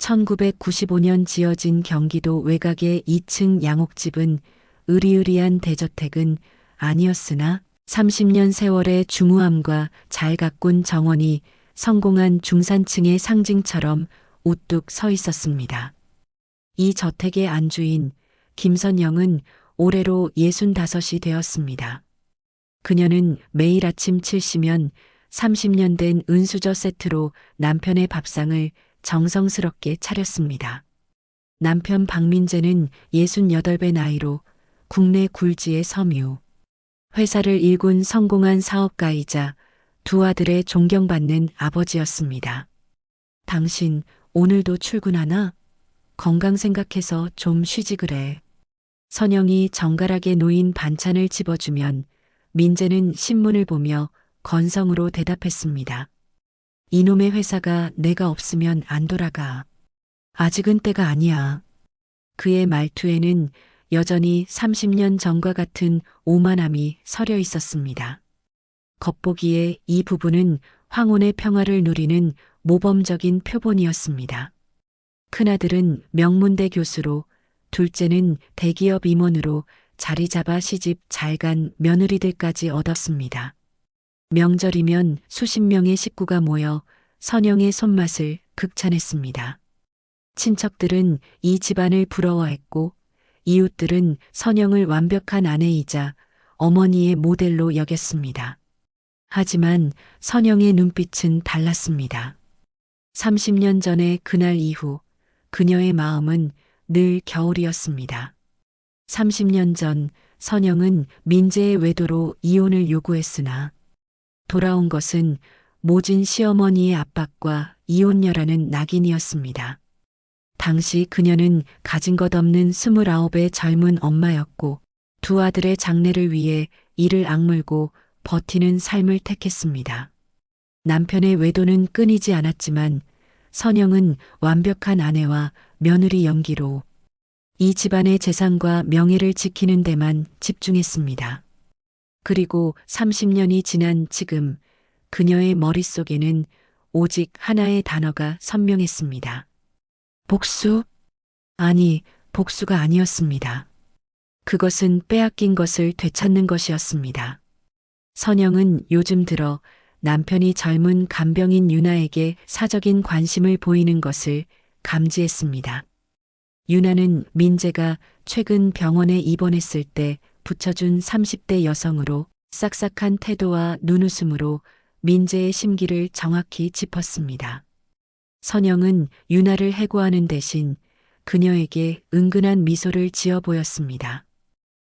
1995년 지어진 경기도 외곽의 2층 양옥집은 으리으리한 대저택은 아니었으나 30년 세월의 중후함과 잘 가꾼 정원이 성공한 중산층의 상징처럼 우뚝 서 있었습니다. 이 저택의 안주인 김선영은 올해로 65이 되었습니다. 그녀는 매일 아침 7시면 30년 된 은수저 세트로 남편의 밥상을 정성스럽게 차렸습니다. 남편 박민재는 68배 나이로 국내 굴지의 섬유, 회사를 일군 성공한 사업가이자 두 아들의 존경받는 아버지였습니다. 당신 오늘도 출근하나? 건강 생각해서 좀 쉬지 그래. 선영이 정갈하게 놓인 반찬을 집어주면 민재는 신문을 보며 건성으로 대답했습니다. 이놈의 회사가 내가 없으면 안 돌아가. 아직은 때가 아니야. 그의 말투에는 여전히 30년 전과 같은 오만함이 서려 있었습니다. 겉보기에 이 부부는 황혼의 평화를 누리는 모범적인 표본이었습니다. 큰아들은 명문대 교수로, 둘째는 대기업 임원으로 자리 잡아 시집 잘 간 며느리들까지 얻었습니다. 명절이면 수십 명의 식구가 모여 선영의 손맛을 극찬했습니다. 친척들은 이 집안을 부러워했고 이웃들은 선영을 완벽한 아내이자 어머니의 모델로 여겼습니다. 하지만 선영의 눈빛은 달랐습니다. 30년 전의 그날 이후 그녀의 마음은 늘 겨울이었습니다. 30년 전 선영은 민재의 외도로 이혼을 요구했으나 돌아온 것은 모진 시어머니의 압박과 이혼녀라는 낙인이었습니다. 당시 그녀는 가진 것 없는 29의 젊은 엄마였고 두 아들의 장래를 위해 이를 악물고 버티는 삶을 택했습니다. 남편의 외도는 끊이지 않았지만 선영은 완벽한 아내와 며느리 연기로 이 집안의 재산과 명예를 지키는 데만 집중했습니다. 그리고 30년이 지난 지금 그녀의 머릿속에는 오직 하나의 단어가 선명했습니다. 복수? 아니, 복수가 아니었습니다. 그것은 빼앗긴 것을 되찾는 것이었습니다. 선영은 요즘 들어 남편이 젊은 간병인 유나에게 사적인 관심을 보이는 것을 감지했습니다. 유나는 민재가 최근 병원에 입원했을 때 붙여준 30대 여성으로 싹싹한 태도와 눈웃음으로 민재의 심기를 정확히 짚었습니다. 선영은 유나를 해고하는 대신 그녀에게 은근한 미소를 지어 보였습니다.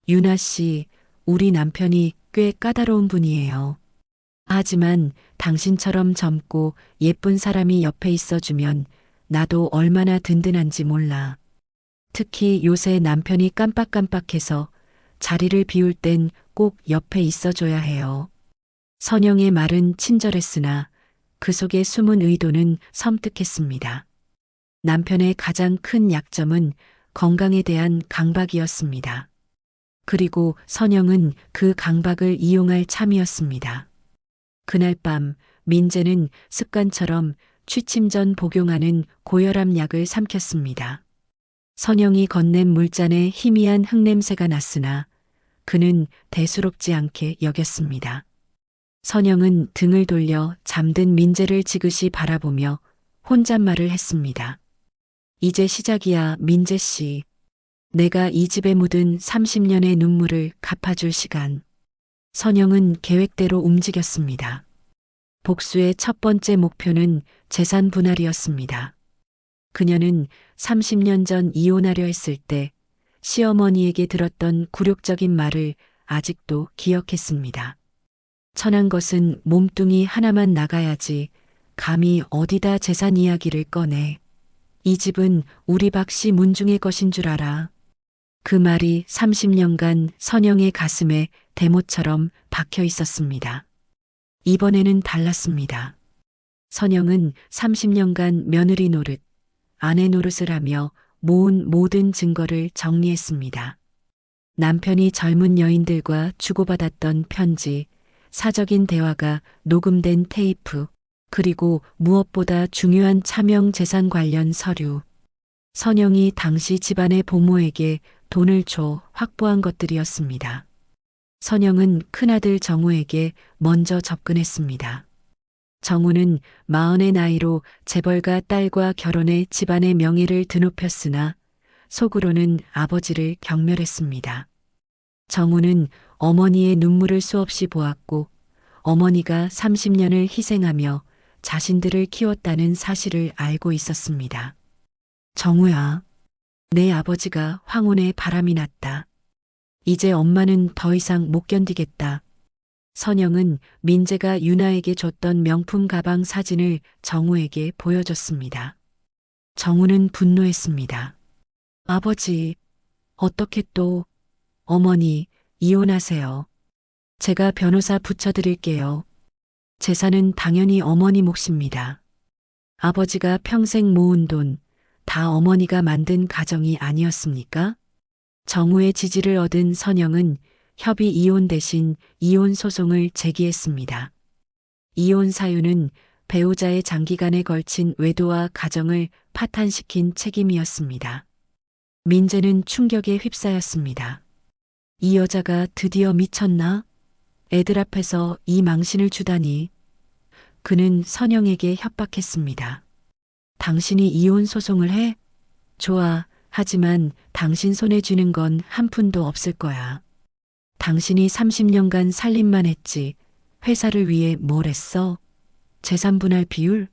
유나 씨, 우리 남편이 꽤 까다로운 분이에요. 하지만 당신처럼 젊고 예쁜 사람이 옆에 있어주면 나도 얼마나 든든한지 몰라. 특히 요새 남편이 깜빡깜빡해서 자리를 비울 땐 꼭 옆에 있어줘야 해요. 선영의 말은 친절했으나 그 속에 숨은 의도는 섬뜩했습니다. 남편의 가장 큰 약점은 건강에 대한 강박이었습니다. 그리고 선영은 그 강박을 이용할 참이었습니다. 그날 밤 민재는 습관처럼 취침 전 복용하는 고혈압 약을 삼켰습니다. 선영이 건넨 물잔에 희미한 흙냄새가 났으나 그는 대수롭지 않게 여겼습니다. 선영은 등을 돌려 잠든 민재를 지그시 바라보며 혼잣말을 했습니다. 이제 시작이야, 민재 씨. 내가 이 집에 묻은 30년의 눈물을 갚아줄 시간. 선영은 계획대로 움직였습니다. 복수의 첫 번째 목표는 재산 분할이었습니다. 그녀는 30년 전 이혼하려 했을 때 시어머니에게 들었던 굴욕적인 말을 아직도 기억했습니다. 천한 것은 몸뚱이 하나만 나가야지 감히 어디다 재산 이야기를 꺼내. 이 집은 우리 박씨 문중의 것인 줄 알아. 그 말이 30년간 선영의 가슴에 대못처럼 박혀 있었습니다. 이번에는 달랐습니다. 선영은 30년간 며느리 노릇, 아내 노릇을 하며 모은 모든 증거를 정리했습니다. 남편이 젊은 여인들과 주고받았던 편지, 사적인 대화가 녹음된 테이프, 그리고 무엇보다 중요한 차명 재산 관련 서류. 선영이 당시 집안의 보모에게 돈을 줘 확보한 것들이었습니다. 선영은 큰아들 정우에게 먼저 접근했습니다. 정우는 40의 나이로 재벌가 딸과 결혼해 집안의 명예를 드높였으나 속으로는 아버지를 경멸했습니다. 정우는 어머니의 눈물을 수없이 보았고 어머니가 30년을 희생하며 자신들을 키웠다는 사실을 알고 있었습니다. 정우야, 내 아버지가 황혼에 바람이 났다. 이제 엄마는 더 이상 못 견디겠다. 선영은 민재가 유나에게 줬던 명품 가방 사진을 정우에게 보여줬습니다. 정우는 분노했습니다. 아버지, 어떻게 또, 어머니, 이혼하세요. 제가 변호사 붙여드릴게요. 재산은 당연히 어머니 몫입니다. 아버지가 평생 모은 돈, 다 어머니가 만든 가정이 아니었습니까? 정우의 지지를 얻은 선영은 협의 이혼 대신 이혼 소송을 제기했습니다. 이혼 사유는 배우자의 장기간에 걸친 외도와 가정을 파탄시킨 책임이었습니다. 민재는 충격에 휩싸였습니다. 이 여자가 드디어 미쳤나? 애들 앞에서 이 망신을 주다니. 그는 선영에게 협박했습니다. 당신이 이혼 소송을 해? 좋아. 하지만 당신 손에 쥐는 건 한 푼도 없을 거야. 당신이 30년간 살림만 했지. 회사를 위해 뭘 했어? 재산 분할 비율?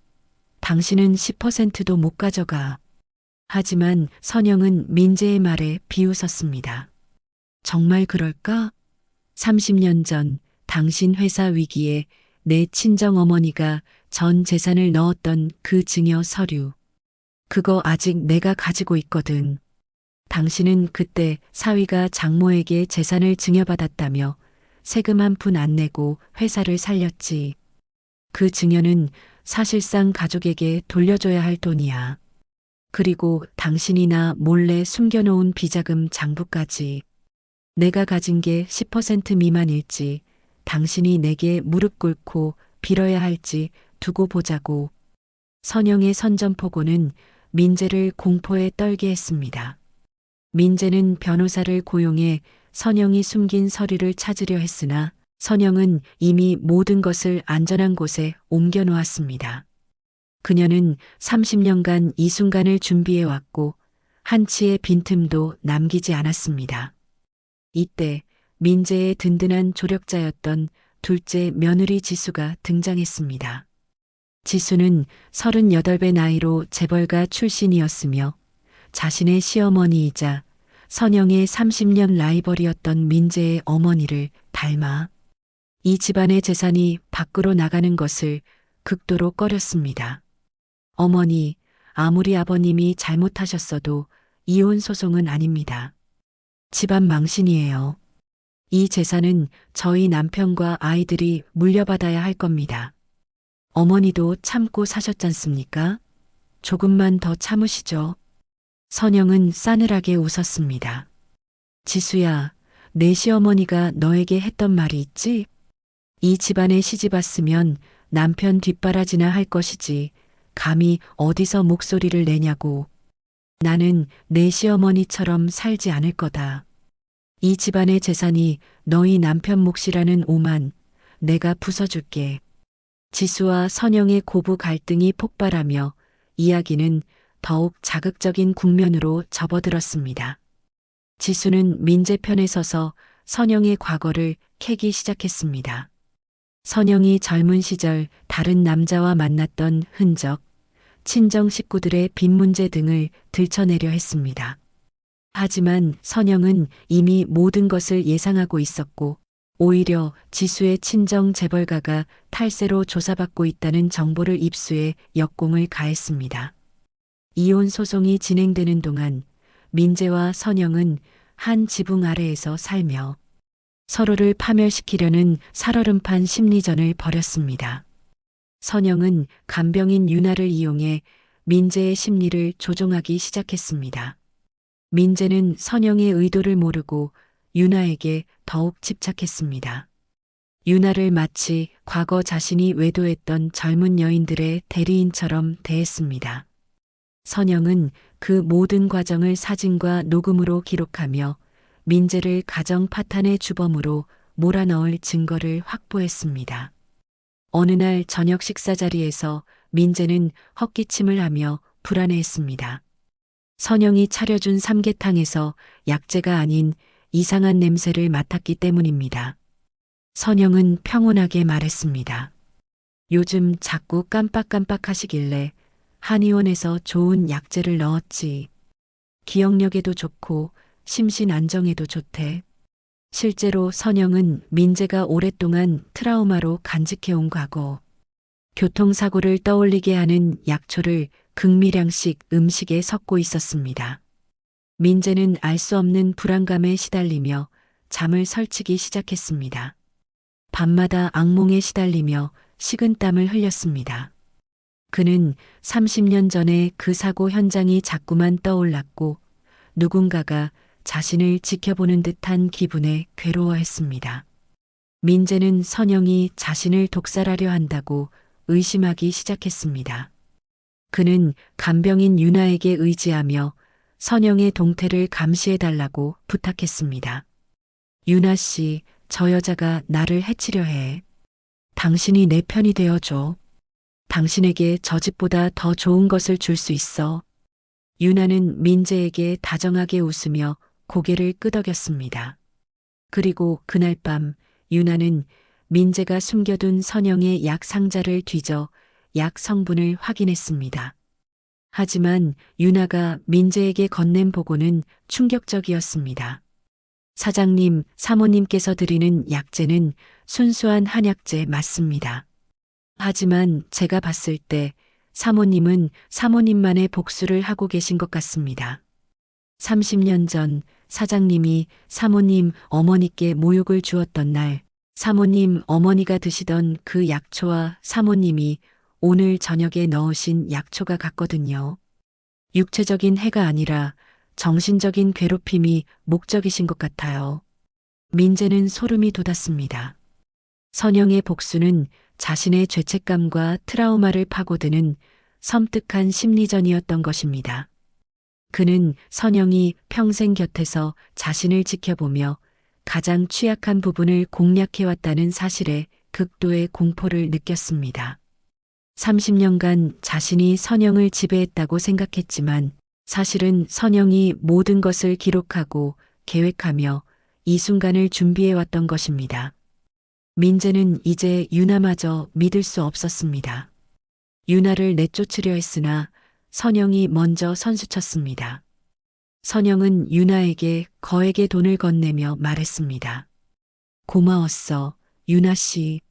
당신은 10%도 못 가져가. 하지만 선영은 민재의 말에 비웃었습니다. 정말 그럴까? 30년 전 당신 회사 위기에 내 친정 어머니가 전 재산을 넣었던 그 증여 서류. 그거 아직 내가 가지고 있거든. 당신은 그때 사위가 장모에게 재산을 증여받았다며 세금 한 푼 안 내고 회사를 살렸지. 그 증여는 사실상 가족에게 돌려줘야 할 돈이야. 그리고 당신이 나 몰래 숨겨놓은 비자금 장부까지. 내가 가진 게 10% 미만일지 당신이 내게 무릎 꿇고 빌어야 할지 두고 보자고. 선영의 선전포고는 민재를 공포에 떨게 했습니다. 민재는 변호사를 고용해 선영이 숨긴 서류를 찾으려 했으나 선영은 이미 모든 것을 안전한 곳에 옮겨 놓았습니다. 그녀는 30년간 이 순간을 준비해왔고 한치의 빈틈도 남기지 않았습니다. 이때 민재의 든든한 조력자였던 둘째 며느리 지수가 등장했습니다. 지수는 38배 나이로 재벌가 출신이었으며 자신의 시어머니이자 선영의 30년 라이벌이었던 민재의 어머니를 닮아 이 집안의 재산이 밖으로 나가는 것을 극도로 꺼렸습니다. 어머니, 아무리 아버님이 잘못하셨어도 이혼 소송은 아닙니다. 집안 망신이에요. 이 재산은 저희 남편과 아이들이 물려받아야 할 겁니다. 어머니도 참고 사셨잖습니까? 조금만 더 참으시죠. 선영은 싸늘하게 웃었습니다. 지수야, 내 시어머니가 너에게 했던 말이 있지? 이 집안에 시집 왔으면 남편 뒷바라지나 할 것이지 감히 어디서 목소리를 내냐고. 나는 내 시어머니처럼 살지 않을 거다. 이 집안의 재산이 너희 남편 몫이라는 오만 내가 부숴줄게. 지수와 선영의 고부 갈등이 폭발하며 이야기는 더욱 자극적인 국면으로 접어들었습니다. 지수는 민재 편에 서서 선영의 과거를 캐기 시작했습니다. 선영이 젊은 시절 다른 남자와 만났던 흔적, 친정 식구들의 빚 문제 등을 들춰내려 했습니다. 하지만 선영은 이미 모든 것을 예상하고 있었고 오히려 지수의 친정 재벌가가 탈세로 조사받고 있다는 정보를 입수해 역공을 가했습니다. 이혼 소송이 진행되는 동안 민재와 선영은 한 지붕 아래에서 살며 서로를 파멸시키려는 살얼음판 심리전을 벌였습니다. 선영은 간병인 유나를 이용해 민재의 심리를 조종하기 시작했습니다. 민재는 선영의 의도를 모르고 유나에게 더욱 집착했습니다. 유나를 마치 과거 자신이 외도했던 젊은 여인들의 대리인처럼 대했습니다. 선영은 그 모든 과정을 사진과 녹음으로 기록하며 민재를 가정 파탄의 주범으로 몰아넣을 증거를 확보했습니다. 어느 날 저녁 식사 자리에서 민재는 헛기침을 하며 불안해했습니다. 선영이 차려준 삼계탕에서 약재가 아닌 이상한 냄새를 맡았기 때문입니다. 선영은 평온하게 말했습니다. 요즘 자꾸 깜빡깜빡 하시길래 한의원에서 좋은 약재를 넣었지. 기억력에도 좋고 심신 안정에도 좋대. 실제로 선영은 민재가 오랫동안 트라우마로 간직해온 과거, 교통사고를 떠올리게 하는 약초를 극미량씩 음식에 섞고 있었습니다. 민재는 알 수 없는 불안감에 시달리며 잠을 설치기 시작했습니다. 밤마다 악몽에 시달리며 식은땀을 흘렸습니다. 그는 30년 전에 그 사고 현장이 자꾸만 떠올랐고 누군가가 자신을 지켜보는 듯한 기분에 괴로워했습니다. 민재는 선영이 자신을 독살하려 한다고 의심하기 시작했습니다. 그는 간병인 유나에게 의지하며 선영의 동태를 감시해달라고 부탁했습니다. 유나 씨, 저 여자가 나를 해치려 해. 당신이 내 편이 되어줘. 당신에게 저 집보다 더 좋은 것을 줄 수 있어. 유나는 민재에게 다정하게 웃으며 고개를 끄덕였습니다. 그리고 그날 밤 유나는 민재가 숨겨둔 선영의 약 상자를 뒤져 약 성분을 확인했습니다. 하지만 유나가 민재에게 건넨 보고는 충격적이었습니다. 사장님, 사모님께서 드리는 약재는 순수한 한약재 맞습니다. 하지만 제가 봤을 때 사모님은 사모님만의 복수를 하고 계신 것 같습니다. 30년 전 사장님이 사모님 어머니께 모욕을 주었던 날, 사모님 어머니가 드시던 그 약초와 사모님이 오늘 저녁에 넣으신 약초가 같거든요. 육체적인 해가 아니라 정신적인 괴롭힘이 목적이신 것 같아요. 민재는 소름이 돋았습니다. 선영의 복수는 자신의 죄책감과 트라우마를 파고드는 섬뜩한 심리전이었던 것입니다. 그는 선영이 평생 곁에서 자신을 지켜보며 가장 취약한 부분을 공략해왔다는 사실에 극도의 공포를 느꼈습니다. 30년간 자신이 선영을 지배했다고 생각했지만 사실은 선영이 모든 것을 기록하고 계획하며 이 순간을 준비해왔던 것입니다. 민재는 이제 유나마저 믿을 수 없었습니다. 유나를 내쫓으려 했으나 선영이 먼저 선수쳤습니다. 선영은 유나에게 거액의 돈을 건네며 말했습니다. 고마웠어, 유나 씨.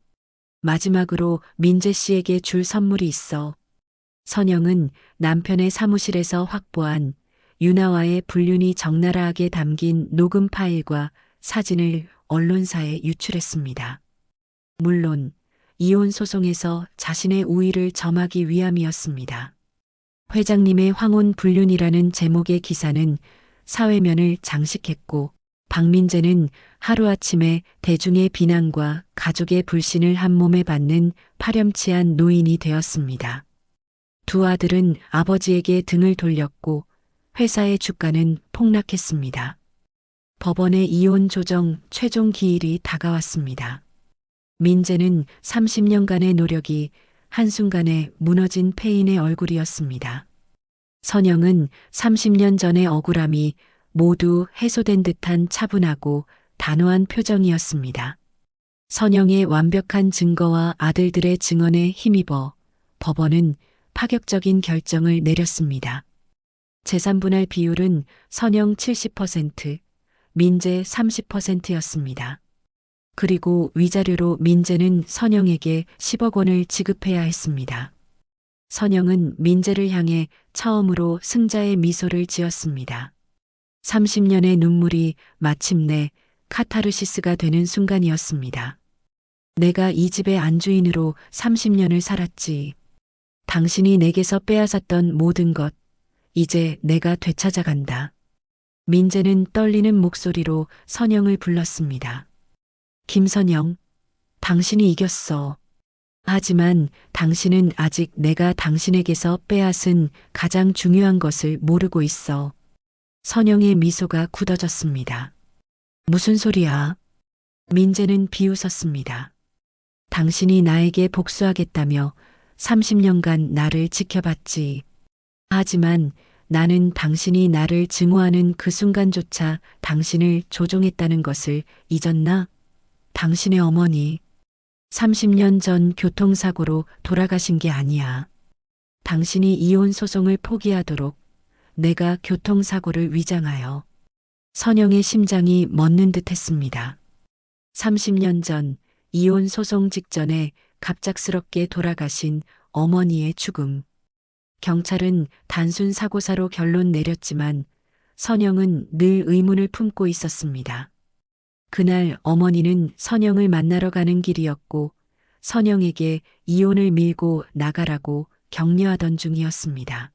마지막으로 민재 씨에게 줄 선물이 있어. 선영은 남편의 사무실에서 확보한 유나와의 불륜이 적나라하게 담긴 녹음 파일과 사진을 언론사에 유출했습니다. 물론 이혼 소송에서 자신의 우위를 점하기 위함이었습니다. 회장님의 황혼 불륜이라는 제목의 기사는 사회면을 장식했고 박민재는 하루아침에 대중의 비난과 가족의 불신을 한 몸에 받는 파렴치한 노인이 되었습니다. 두 아들은 아버지에게 등을 돌렸고 회사의 주가는 폭락했습니다. 법원의 이혼 조정 최종 기일이 다가왔습니다. 민재는 30년간의 노력이 한순간에 무너진 폐인의 얼굴이었습니다. 선영은 30년 전의 억울함이 모두 해소된 듯한 차분하고 단호한 표정이었습니다. 선영의 완벽한 증거와 아들들의 증언에 힘입어 법원은 파격적인 결정을 내렸습니다. 재산분할 비율은 선영 70%, 민재 30%였습니다. 그리고 위자료로 민재는 선영에게 10억 원을 지급해야 했습니다. 선영은 민재를 향해 처음으로 승자의 미소를 지었습니다. 30년의 눈물이 마침내 카타르시스가 되는 순간이었습니다. 내가 이 집의 안주인으로 30년을 살았지. 당신이 내게서 빼앗았던 모든 것, 이제 내가 되찾아간다. 민재는 떨리는 목소리로 선영을 불렀습니다. 김선영, 당신이 이겼어. 하지만 당신은 아직 내가 당신에게서 빼앗은 가장 중요한 것을 모르고 있어. 선영의 미소가 굳어졌습니다. 무슨 소리야? 민재는 비웃었습니다. 당신이 나에게 복수하겠다며 30년간 나를 지켜봤지. 하지만 나는 당신이 나를 증오하는 그 순간조차 당신을 조종했다는 것을 잊었나? 당신의 어머니, 30년 전 교통사고로 돌아가신 게 아니야. 당신이 이혼 소송을 포기하도록 내가 교통사고를 위장하여 선영의 심장이 멎는 듯 했습니다. 30년 전 이혼 소송 직전에 갑작스럽게 돌아가신 어머니의 죽음. 경찰은 단순 사고사로 결론 내렸지만 선영은 늘 의문을 품고 있었습니다. 그날 어머니는 선영을 만나러 가는 길이었고 선영에게 이혼을 밀고 나가라고 격려하던 중이었습니다.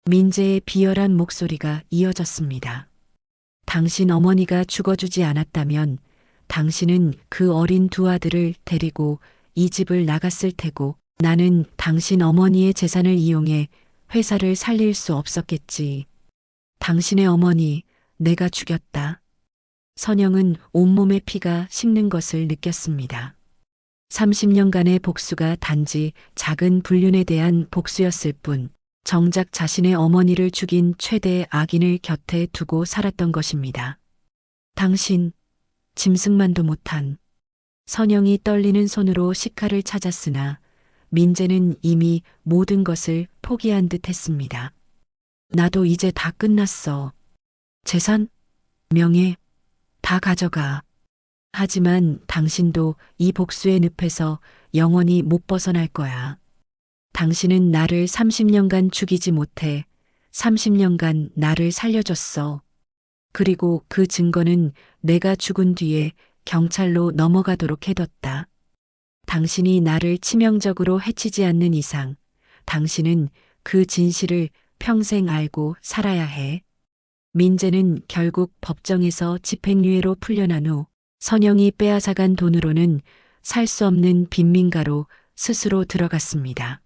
민재의 비열한 목소리가 이어졌습니다. 당신 어머니가 죽어주지 않았다면 당신은 그 어린 두 아들을 데리고 이 집을 나갔을 테고 나는 당신 어머니의 재산을 이용해 회사를 살릴 수 없었겠지. 당신의 어머니, 내가 죽였다. 선영은 온몸의 피가 식는 것을 느꼈습니다. 30년간의 복수가 단지 작은 불륜에 대한 복수였을 뿐, 정작 자신의 어머니를 죽인 최대의 악인을 곁에 두고 살았던 것입니다. 당신, 짐승만도 못한. 선영이 떨리는 손으로 식칼을 찾았으나 민재는 이미 모든 것을 포기한 듯 했습니다. 나도 이제 다 끝났어. 재산, 명예, 다 가져가. 하지만 당신도 이 복수의 늪에서 영원히 못 벗어날 거야. 당신은 나를 30년간 죽이지 못해 30년간 나를 살려줬어. 그리고 그 증거는 내가 죽은 뒤에 경찰로 넘어가도록 해뒀다. 당신이 나를 치명적으로 해치지 않는 이상 당신은 그 진실을 평생 알고 살아야 해. 민재는 결국 법정에서 집행유예로 풀려난 후 선영이 빼앗아간 돈으로는 살 수 없는 빈민가로 스스로 들어갔습니다.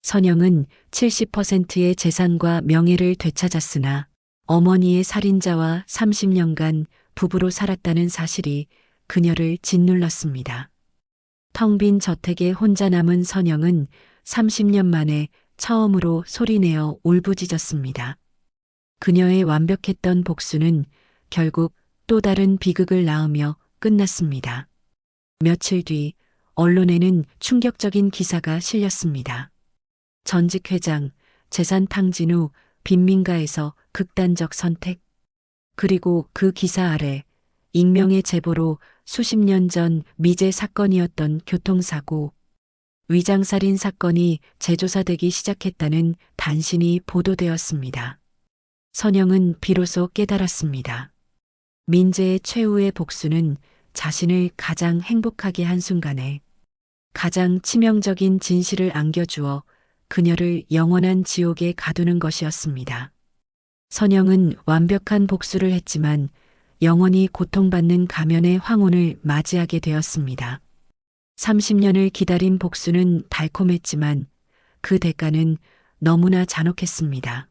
선영은 70%의 재산과 명예를 되찾았으나 어머니의 살인자와 30년간 부부로 살았다는 사실이 그녀를 짓눌렀습니다. 텅 빈 저택에 혼자 남은 선영은 30년 만에 처음으로 소리내어 울부짖었습니다. 그녀의 완벽했던 복수는 결국 또 다른 비극을 낳으며 끝났습니다. 며칠 뒤 언론에는 충격적인 기사가 실렸습니다. 전직 회장, 재산 탕진 후 빈민가에서 극단적 선택. 그리고 그 기사 아래 익명의 제보로 수십 년 전 미제 사건이었던 교통사고, 위장살인 사건이 재조사되기 시작했다는 단신이 보도되었습니다. 선영은 비로소 깨달았습니다. 민재의 최후의 복수는 자신을 가장 행복하게 한 순간에 가장 치명적인 진실을 안겨주어 그녀를 영원한 지옥에 가두는 것이었습니다. 선영은 완벽한 복수를 했지만 영원히 고통받는 가면의 황혼을 맞이하게 되었습니다. 30년을 기다린 복수는 달콤했지만 그 대가는 너무나 잔혹했습니다.